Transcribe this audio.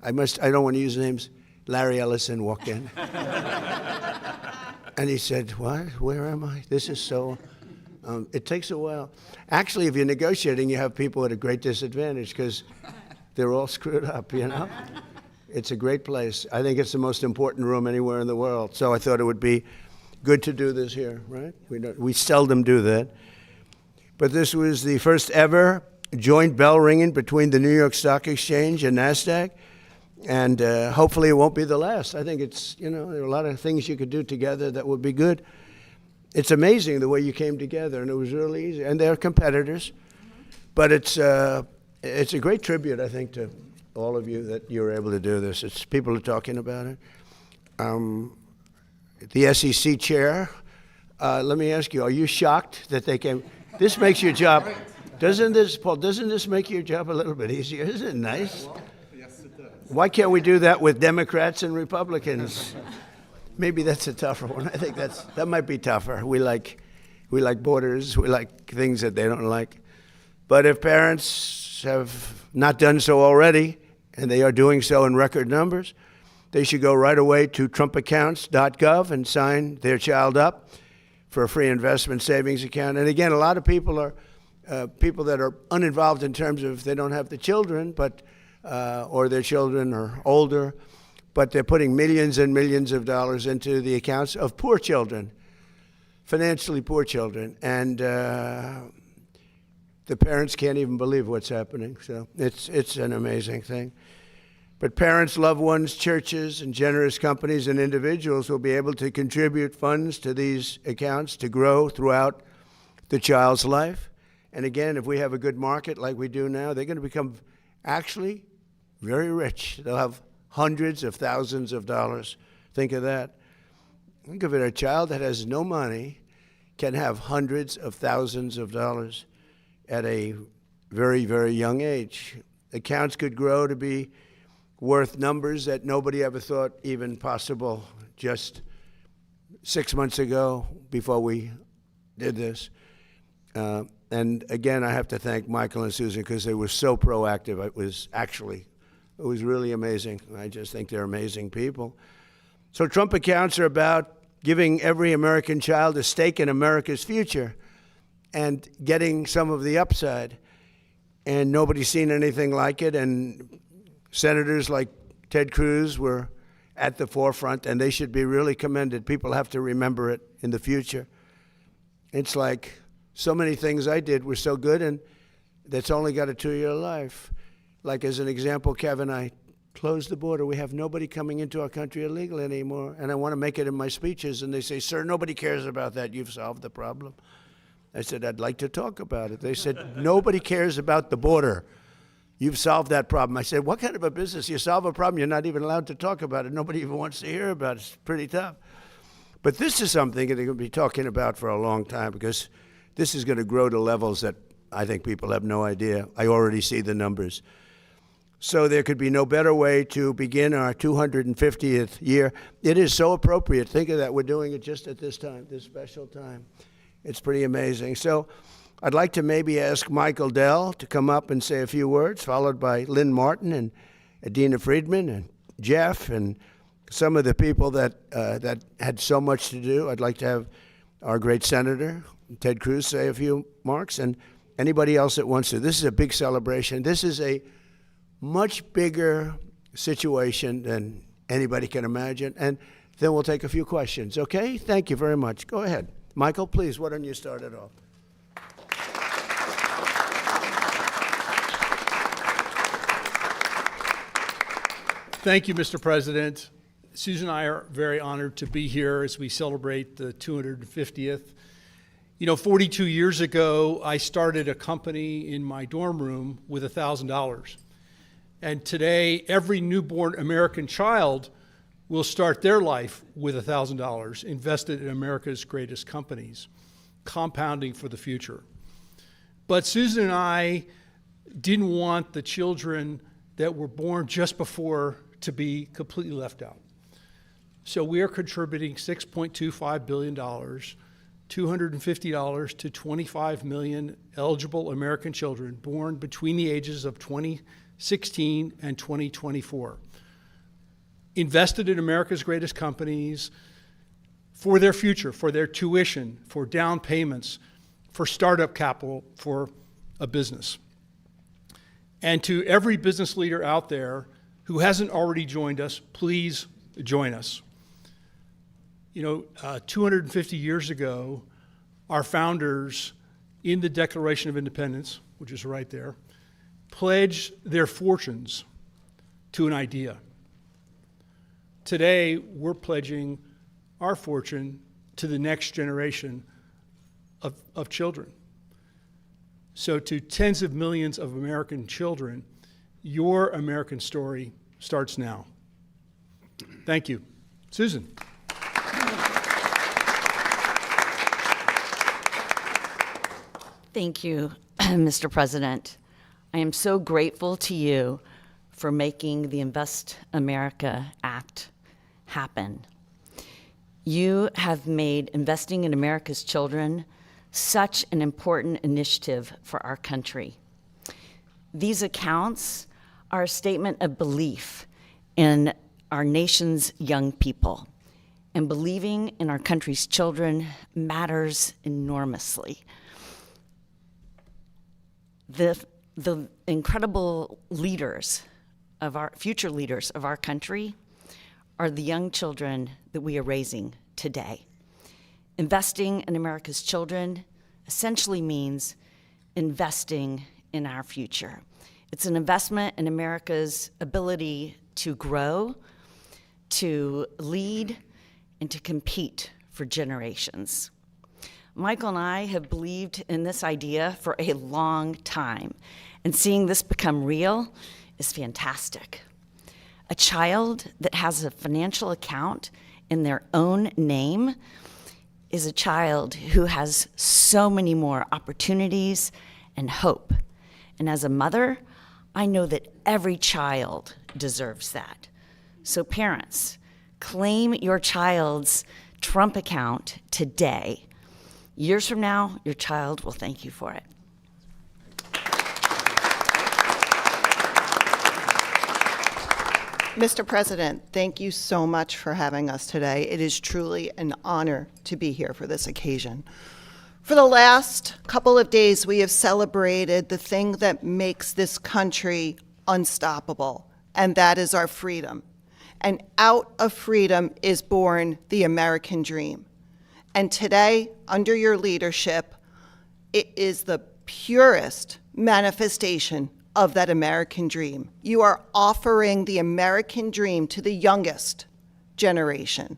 I don't want to use names. Larry Ellison walked in. And he said, what? Where am I? This is so, it takes a while. Actually, if you're negotiating, you have people at a great disadvantage because they're all screwed up, you know? It's a great place. I think it's the most important room anywhere in the world. So I thought it would be good to do this here, right? We seldom do that. But this was the first ever joint bell ringing between the New York Stock Exchange and Nasdaq. And hopefully it won't be the last. I think it's, you know, there are a lot of things you could do together that would be good. It's amazing the way you came together, and it was really easy. And they're competitors. But it's a great tribute, I think, to all of you that you're able to do this. It's people are talking about it. The SEC chair, let me ask you, are you shocked that they came? This makes your job, doesn't this make your job a little bit easier? Isn't it nice? Why can't we do that with Democrats and Republicans? Maybe that's a tougher one. I think that might be tougher. We like borders. We like things that they don't like. But if parents have not done so already, and they are doing so in record numbers, they should go right away to trumpaccounts.gov and sign their child up for a free investment savings account. And again, a lot of people are people that are uninvolved in terms of they don't have the children, but or their children are older, but they're putting millions and millions of dollars into the accounts of poor children, financially poor children. And the parents can't even believe what's happening. So it's an amazing thing. But parents, loved ones, churches, and generous companies and individuals will be able to contribute funds to these accounts to grow throughout the child's life. And again, if we have a good market like we do now, they're going to become actually very rich. They'll have hundreds of thousands of dollars. Think of that. Think of it, a child that has no money can have hundreds of thousands of dollars at a very, very young age. Accounts could grow to be worth numbers that nobody ever thought even possible just 6 months ago before we did this. And again, I have to thank Michael and Susan because they were so proactive. It was really amazing. I just think they're amazing people. So Trump accounts are about giving every American child a stake in America's future and getting some of the upside. And nobody's seen anything like it. And senators like Ted Cruz were at the forefront, and they should be really commended. People have to remember it in the future. It's like so many things I did were so good, and that's only got a 2-year life. Like as an example, Kevin, I closed the border. We have nobody coming into our country illegally anymore. And I want to make it in my speeches. And they say, sir, nobody cares about that. You've solved the problem. I said, I'd like to talk about it. They said, nobody cares about the border. You've solved that problem. I said, what kind of a business? You solve a problem, you're not even allowed to talk about it. Nobody even wants to hear about it. It's pretty tough. But this is something that they're going to be talking about for a long time because this is going to grow to levels that I think people have no idea. I already see the numbers. So there could be no better way to begin our 250th year. It is so appropriate. Think of that. We're doing it just at this time, this special time. It's pretty amazing. So I'd like to maybe ask Michael Dell to come up and say a few words, followed by Lynn Martin and Adina Friedman and Jeff and some of the people that had so much to do. I'd like to have our great Senator, Ted Cruz, say a few remarks, and anybody else that wants to. This is a big celebration. This is a much bigger situation than anybody can imagine. And then we'll take a few questions, okay? Thank you very much. Go ahead. Michael, please, why don't you start it off? Thank you, Mr. President. Susan and I are very honored to be here as we celebrate the 250th. You know, 42 years ago, I started a company in my dorm room with $1,000. And today, every newborn American child will start their life with $1,000 invested in America's greatest companies, compounding for the future. But Susan and I didn't want the children that were born just before to be completely left out. So we are contributing $6.25 billion, $250 to 25 million eligible American children born between the ages of 20 16, and 2024. Invested in America's greatest companies for their future, for their tuition, for down payments, for startup capital for a business. And to every business leader out there who hasn't already joined us, please join us. 250 years ago, our founders, in the Declaration of Independence, which is right there, pledged their fortunes to an idea. Today, we're pledging our fortune to the next generation of children. So to tens of millions of American children, your American story starts now. Thank you. Susan. Thank you, Mr. President. I am so grateful to you for making the Invest America Act happen. You have made investing in America's children such an important initiative for our country. These accounts are a statement of belief in our nation's young people, and believing in our country's children matters enormously. The incredible leaders of our future leaders of our country are the young children that we are raising today. Investing in America's children essentially means investing in our future. It's an investment in America's ability to grow, to lead, and to compete for generations. Michael and I have believed in this idea for a long time, and seeing this become real is fantastic. A child that has a financial account in their own name is a child who has so many more opportunities and hope. And as a mother, I know that every child deserves that. So parents, claim your child's Trump account today. Years from now, your child will thank you for it. Mr. President, thank you so much for having us today. It is truly an honor to be here for this occasion. For the last couple of days, we have celebrated the thing that makes this country unstoppable, and that is our freedom. And out of freedom is born the American dream. And today, under your leadership, it is the purest manifestation of that American dream. You are offering the American dream to the youngest generation.